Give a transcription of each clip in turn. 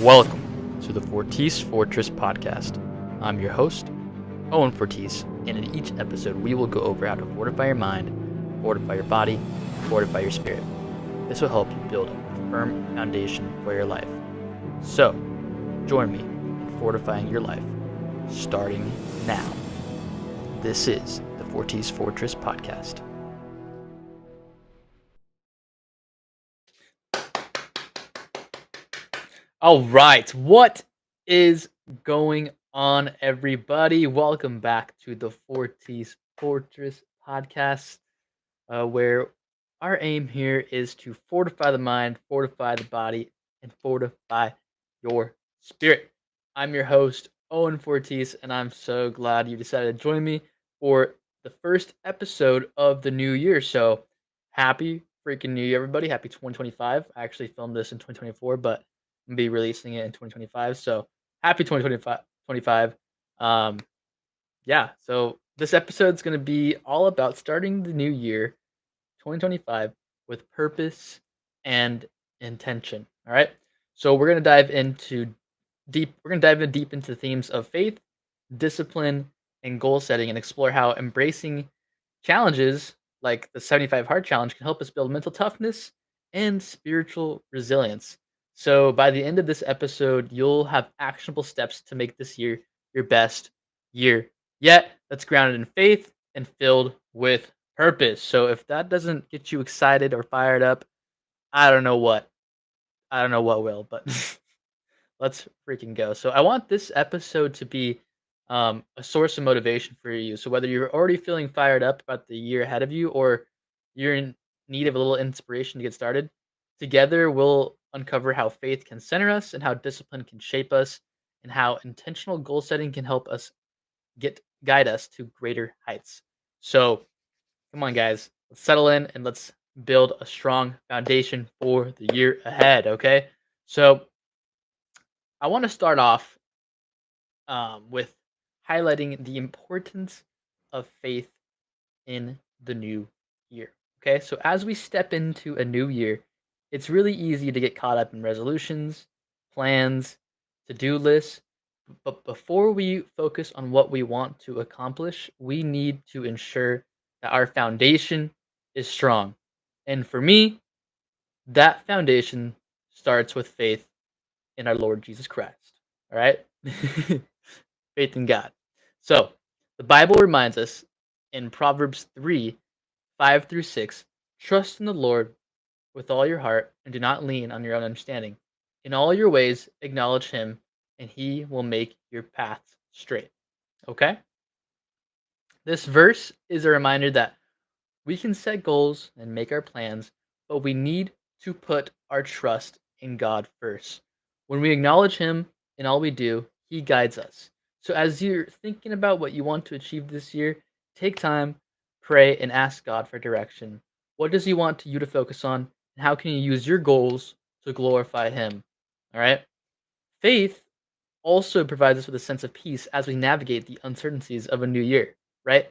Welcome to the Fortis Fortress Podcast. I'm your host, Owen Fortis, and in each episode we will go over how to fortify your mind, fortify your body, fortify your spirit. This will help you build a firm foundation for your life. So, join me in fortifying your life, starting now. This is the Fortis Fortress Podcast. All right, what is going on, everybody? Welcome back to the Fortis Fortress Podcast, where our aim here is to fortify the mind, fortify the body, and fortify your spirit. I'm your host, Owen Fortis, and I'm so glad you decided to join me for the first episode of the new year. So, happy freaking new year, everybody. Happy 2025. I actually filmed this in 2024, but be releasing it in 2025. So happy 2025. So this episode is going to be all about starting the new year 2025 with purpose and intention. All right. So we're going to dive in deep into themes of faith, discipline, and goal setting, and explore how embracing challenges like the 75 hard challenge can help us build mental toughness and spiritual resilience. So by the end of this episode, you'll have actionable steps to make this year your best year yet, that's grounded in faith and filled with purpose. So if that doesn't get you excited or fired up, I don't know what. I don't know what will, but let's freaking go. So I want this episode to be a source of motivation for you. So whether you're already feeling fired up about the year ahead of you or you're in need of a little inspiration to get started, together we'll uncover how faith can center us and how discipline can shape us and how intentional goal setting can help us guide us to greater heights. So come on, guys, let's settle in and let's build a strong foundation for the year ahead. Okay, so I want to start off with highlighting the importance of faith in the new year. Okay, so as we step into a new year, it's really easy to get caught up in resolutions, plans, to do lists. But before we focus on what we want to accomplish, we need to ensure that our foundation is strong. And for me, that foundation starts with faith in our Lord Jesus Christ. All right? Faith in God. So, the Bible reminds us in Proverbs 3:5-6, trust in the Lord with all your heart and do not lean on your own understanding. In all your ways, acknowledge him, and he will make your paths straight. Okay? This verse is a reminder that we can set goals and make our plans, but we need to put our trust in God first. When we acknowledge him in all we do, he guides us. So as you're thinking about what you want to achieve this year, take time, pray, and ask God for direction. What does he want you to focus on? And how can you use your goals to glorify him? All right? Faith also provides us with a sense of peace as we navigate the uncertainties of a new year, right?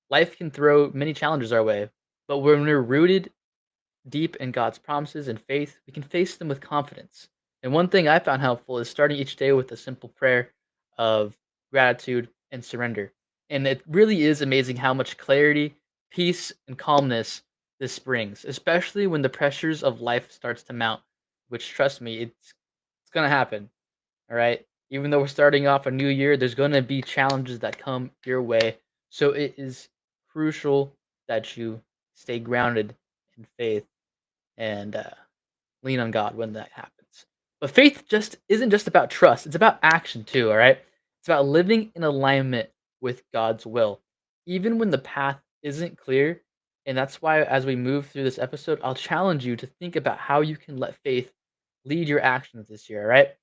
Life can throw many challenges our way, but when we're rooted deep in God's promises and faith, we can face them with confidence. And one thing I found helpful is starting each day with a simple prayer of gratitude and surrender. And it really is amazing how much clarity, peace, and calmness this brings, especially when the pressures of life starts to mount, which trust me, it's going to happen. All right? Even though we're starting off a new year, there's going to be challenges that come your way. So it is crucial that you stay grounded in faith and lean on God when that happens. But faith just isn't just about trust, it's about action too, all right? It's about living in alignment with God's will, even when the path isn't clear. And that's why, as we move through this episode, I'll challenge you to think about how you can let faith lead your actions this year, all right?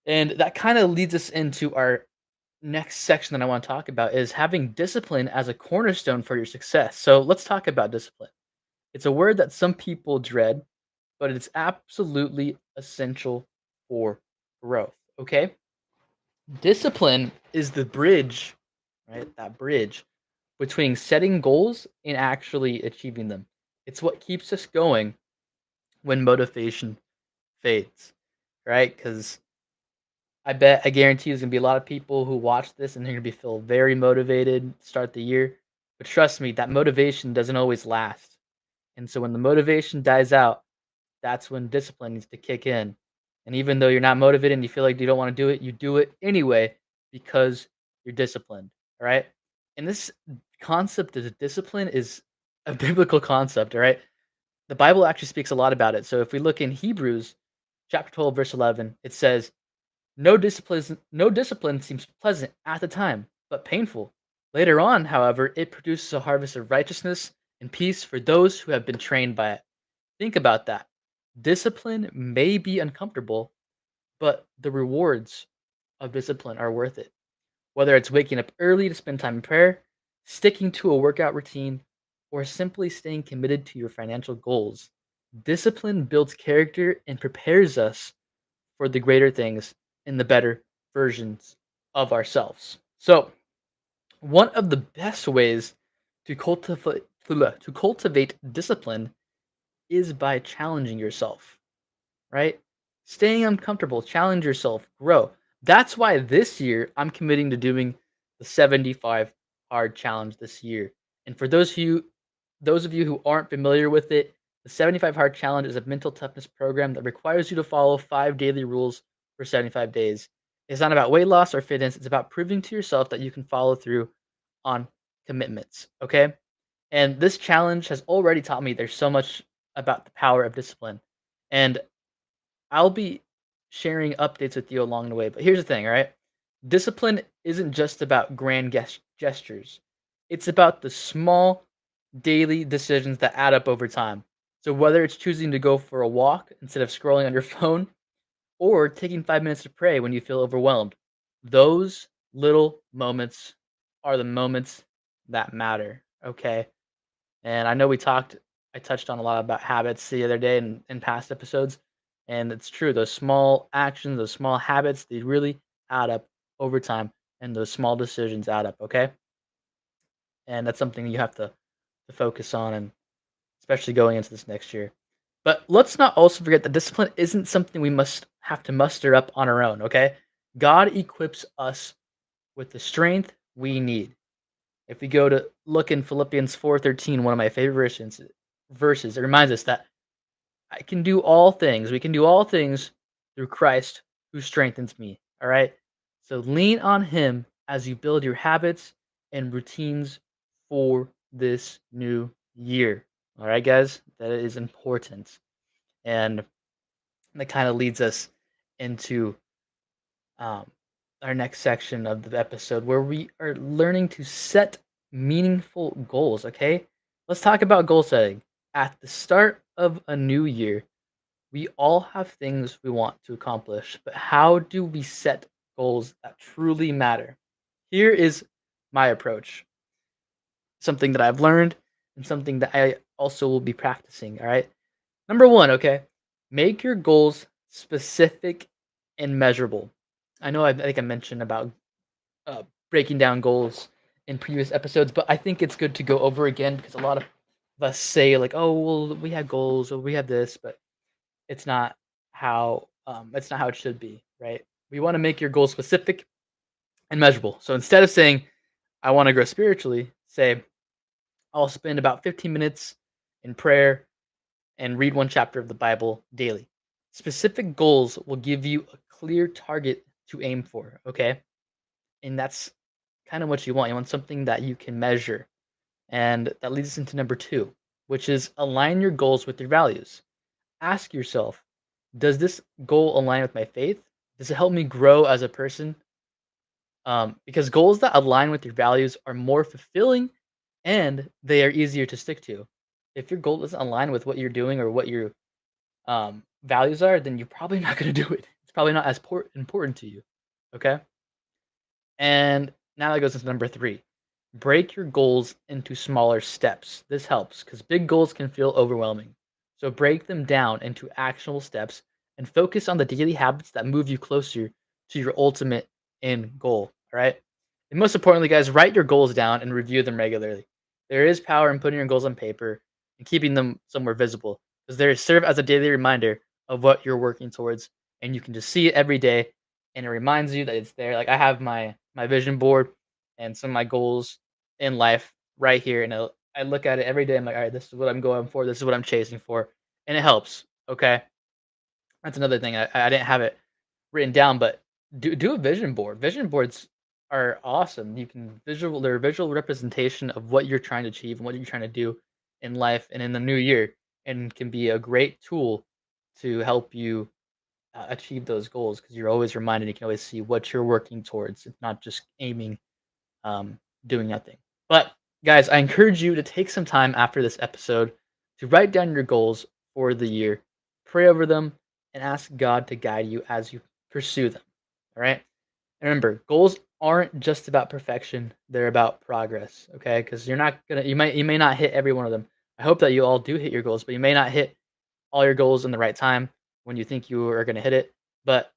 And that kind of leads us into our next section that I want to talk about is having discipline as a cornerstone for your success. So let's talk about discipline. It's a word that some people dread, but it's absolutely essential for growth. Okay? Discipline is the bridge, right? That bridge between setting goals and actually achieving them. It's what keeps us going when motivation fades. right? Because I guarantee there's gonna be a lot of people who watch this and they're gonna be feel very motivated to start the year. But trust me, that motivation doesn't always last. And so when the motivation dies out, that's when discipline needs to kick in. And even though you're not motivated and you feel like you don't want to do it, you do it anyway because you're disciplined. All right. And this concept of discipline is a biblical concept. All right. The Bible actually speaks a lot about it. So if we look in Hebrews chapter 12, verse 11, it says, no discipline seems pleasant at the time, but painful. Later on, however, it produces a harvest of righteousness and peace for those who have been trained by it. Think about that. Discipline may be uncomfortable, but the rewards of discipline are worth it. Whether it's waking up early to spend time in prayer, sticking to a workout routine, or simply staying committed to your financial goals, discipline builds character and prepares us for the greater things and the better versions of ourselves. So, one of the best ways to cultivate discipline is by challenging yourself, right? Staying uncomfortable, challenge yourself, grow. That's why this year I'm committing to doing the 75 hard challenge this year. And for those of you who aren't familiar with it, the 75 hard challenge is a mental toughness program that requires you to follow 5 daily rules for 75 days. It's not about weight loss or fitness, it's about proving to yourself that you can follow through on commitments, okay? And this challenge has already taught me there's so much about the power of discipline. And I'll be sharing updates with you along the way. But here's the thing, all right? Discipline isn't just about grand gestures. It's about the small daily decisions that add up over time. So whether it's choosing to go for a walk instead of scrolling on your phone or taking 5 minutes to pray when you feel overwhelmed, those little moments are the moments that matter, okay? And I know I touched on a lot about habits the other day in past episodes. And it's true, those small actions, those small habits, they really add up over time. And those small decisions add up, okay? And that's something you have to focus on, and especially going into this next year. But let's not also forget that discipline isn't something we must have to muster up on our own, okay? God equips us with the strength we need. If we go to look in Philippians 4:13, one of my favorite verses, it reminds us that I can do all things. We can do all things through Christ who strengthens me. All right. So lean on Him as you build your habits and routines for this new year. All right, guys. That is important. And that kind of leads us into um, our next section of the episode where we are learning to set meaningful goals. Okay. Let's talk about goal setting. At the start of a new year, we all have things we want to accomplish, but how do we set goals that truly matter? Here is my approach, something that I've learned and something that I also will be practicing. All right. Number one, okay, make your goals specific and measurable. I think I mentioned about breaking down goals in previous episodes, but I think it's good to go over again because a lot of us say, like, oh, well, we have goals or we have this, but it's not how it should be, right? We want to make your goals specific and measurable. So instead of saying I want to grow spiritually, say I'll spend about 15 minutes in prayer and read one chapter of the Bible daily. Specific goals will give you a clear target to aim for, okay? And that's kind of what you want. You want something that you can measure. And that leads us into number 2, which is align your goals with your values. Ask yourself, does this goal align with my faith? Does it help me grow as a person? Because goals that align with your values are more fulfilling and they are easier to stick to. If your goal doesn't align with what you're doing or what your values are, then you're probably not going to do it. It's probably not as important to you. Okay. And now that goes into number 3. Break your goals into smaller steps. This helps because big goals can feel overwhelming. So break them down into actionable steps and focus on the daily habits that move you closer to your ultimate end goal. All right. And most importantly, guys, write your goals down and review them regularly. There is power in putting your goals on paper and keeping them somewhere visible because they serve as a daily reminder of what you're working towards and you can just see it every day, and it reminds you that it's there. Like I have my vision board and some of my goals in life right here, and I look at it every day. I'm like, all right, this is what I'm going for. This is what I'm chasing for, and it helps. Okay, that's another thing. I didn't have it written down, but do a vision board. Vision boards are awesome. You can visual they're a visual representation of what you're trying to achieve and what you're trying to do in life and in the new year, and can be a great tool to help you achieve those goals because you're always reminded. You can always see what you're working towards. It's not just aiming, doing nothing. But guys, I encourage you to take some time after this episode to write down your goals for the year, pray over them, and ask God to guide you as you pursue them. All right. And remember, goals aren't just about perfection; they're about progress. Okay, because you may not hit every one of them. I hope that you all do hit your goals, but you may not hit all your goals in the right time when you think you are going to hit it. But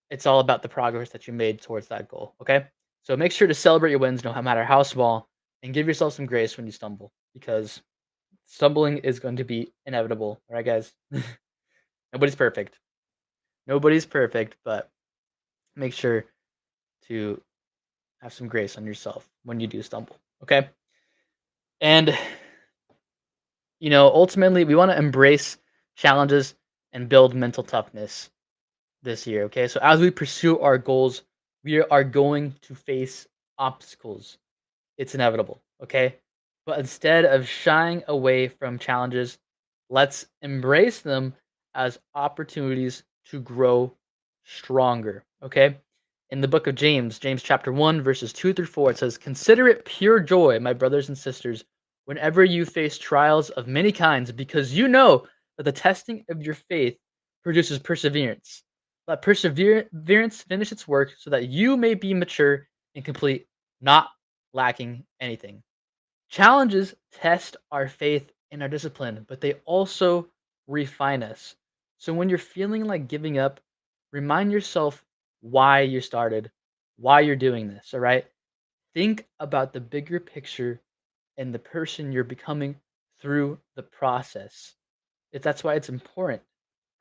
it's all about the progress that you made towards that goal. Okay, so make sure to celebrate your wins, no matter how small, and give yourself some grace when you stumble, because stumbling is going to be inevitable. All right, guys. Nobody's perfect. Nobody's perfect, but make sure to have some grace on yourself when you do stumble. Okay. And, ultimately, we want to embrace challenges and build mental toughness this year. Okay. So, as we pursue our goals, we are going to face obstacles. It's inevitable. Okay. But instead of shying away from challenges, let's embrace them as opportunities to grow stronger. Okay. In the book of James, James chapter 1, verses 2 through 4, it says, "Consider it pure joy, my brothers and sisters, whenever you face trials of many kinds, because you know that the testing of your faith produces perseverance. Let perseverance finish its work so that you may be mature and complete, not lacking anything." Challenges test our faith and our discipline, but they also refine us. So when you're feeling like giving up, remind yourself why you started, why you're doing this, all right? Think about the bigger picture and the person you're becoming through the process. That's why it's important,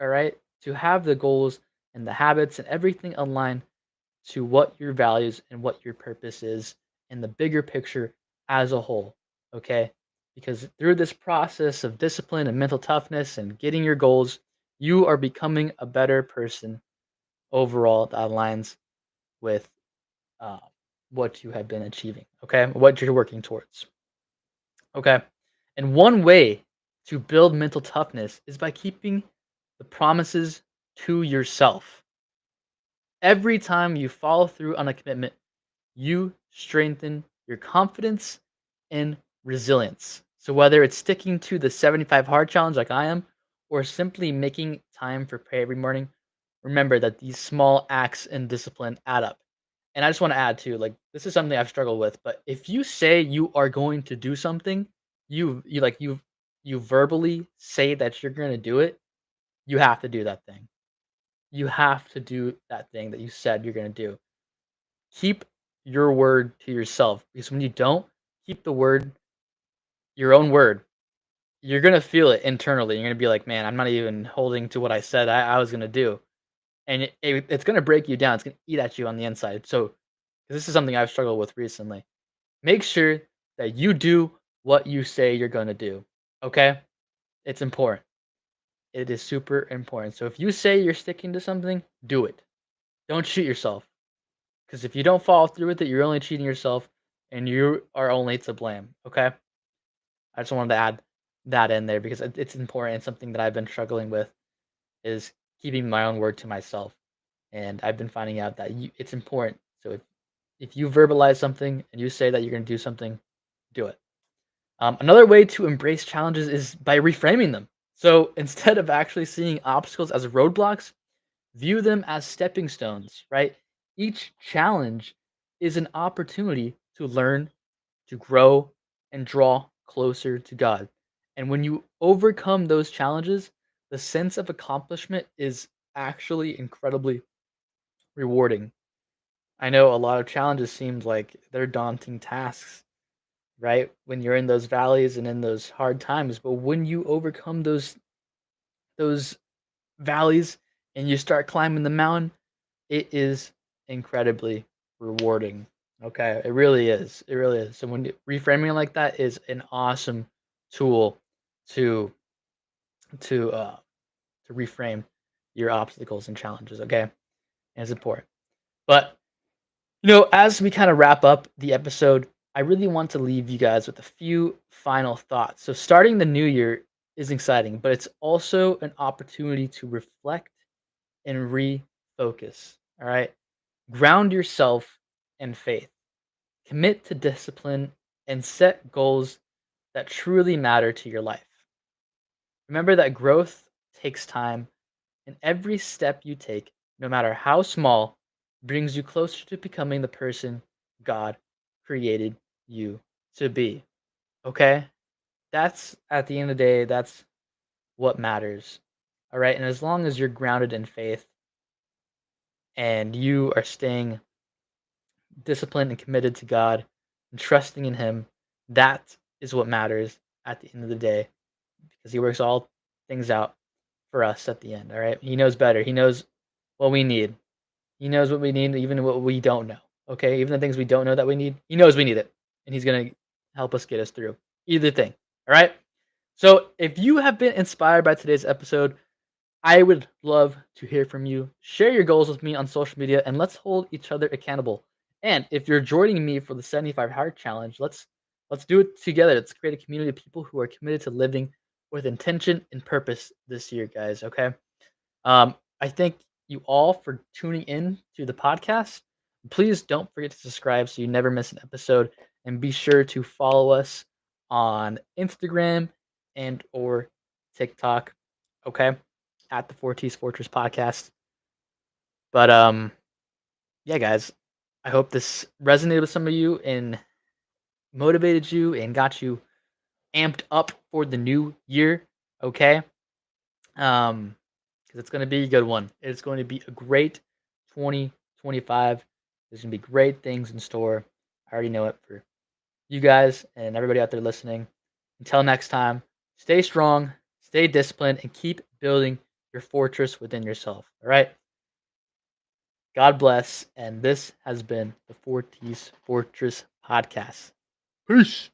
all right, to have the goals and the habits and everything aligned to what your values and what your purpose is in the bigger picture as a whole. Okay. Because through this process of discipline and mental toughness and getting your goals, you are becoming a better person overall that aligns with uh, what you have been achieving. Okay. What you're working towards. Okay. And one way to build mental toughness is by keeping the promises to yourself. Every time you follow through on a commitment, you strengthen your confidence and resilience. So whether it's sticking to the 75 hard challenge like I am, or simply making time for prayer every morning, remember that these small acts and discipline add up. And I just want to add too, like this is something I've struggled with, but if you say you are going to do something, you verbally say that you're going to do it, you have to do that thing. You have to do that thing that you said you're going to do. Keep your word to yourself, because when you don't keep the word, your own word, you're gonna feel it internally. You're gonna be like, "Man, I'm not even holding to what I said I was gonna do," and it's gonna break you down. It's gonna eat at you on the inside. So this is something I've struggled with recently. Make sure that you do what you say you're gonna do. Okay, it's important. It is super important. So if you say you're sticking to something, do it. Don't shoot yourself. Because if you don't follow through with it, you're only cheating yourself, and you are only to blame. Okay. I just wanted to add that in there because it's important. It's something that I've been struggling with, is keeping my own word to myself, and I've been finding out that it's important. So if you verbalize something and you say that you're going to do something, do it. Another way to embrace challenges is by reframing them. So instead of actually seeing obstacles as roadblocks, view them as stepping stones. Right? Each challenge is an opportunity to learn, to grow, and draw closer to God. And when you overcome those challenges, the sense of accomplishment is actually incredibly rewarding. I know a lot of challenges seemed like they're daunting tasks, right? When you're in those valleys and in those hard times, but when you overcome those valleys and you start climbing the mountain, it is incredibly rewarding. Okay, it really is. It really is. So when reframing it like that is an awesome tool to to uh to reframe your obstacles and challenges. Okay, and it's important. But as we kind of wrap up the episode, I really want to leave you guys with a few final thoughts. So starting the new year is exciting, but it's also an opportunity to reflect and refocus. All right. Ground yourself in faith, commit to discipline, and set goals that truly matter to your life. Remember that growth takes time, and every step you take, no matter how small, brings you closer to becoming the person God created you to be. Okay? That's at the end of the day, that's what matters. All right. And as long as you're grounded in faith and you are staying disciplined and committed to God and trusting in Him, that is what matters at the end of the day because He works all things out for us at the end. All right. He knows better. He knows what we need. He knows what we need, even what we don't know. Okay. Even the things we don't know that we need, He knows we need it. And He's going to help us get us through either thing. All right. So if you have been inspired by today's episode, I would love to hear from you. Share your goals with me on social media and let's hold each other accountable. And if you're joining me for the 75 Hard Challenge, let's do it together. Let's create a community of people who are committed to living with intention and purpose this year, guys. Okay. I thank you all for tuning in to the podcast. Please don't forget to subscribe so you never miss an episode, and be sure to follow us on Instagram and or TikTok. Okay, at the Fortis Fortress Podcast. But yeah, guys, I hope this resonated with some of you and motivated you and got you amped up for the new year. Okay, because it's going to be a good one. It's going to be a great 2025. There's going to be great things in store. I already know it for you guys and everybody out there listening. Until next time, stay strong, stay disciplined, and keep building your fortress within yourself. All right. God bless. And this has been the Fortis Fortress Podcast. Peace.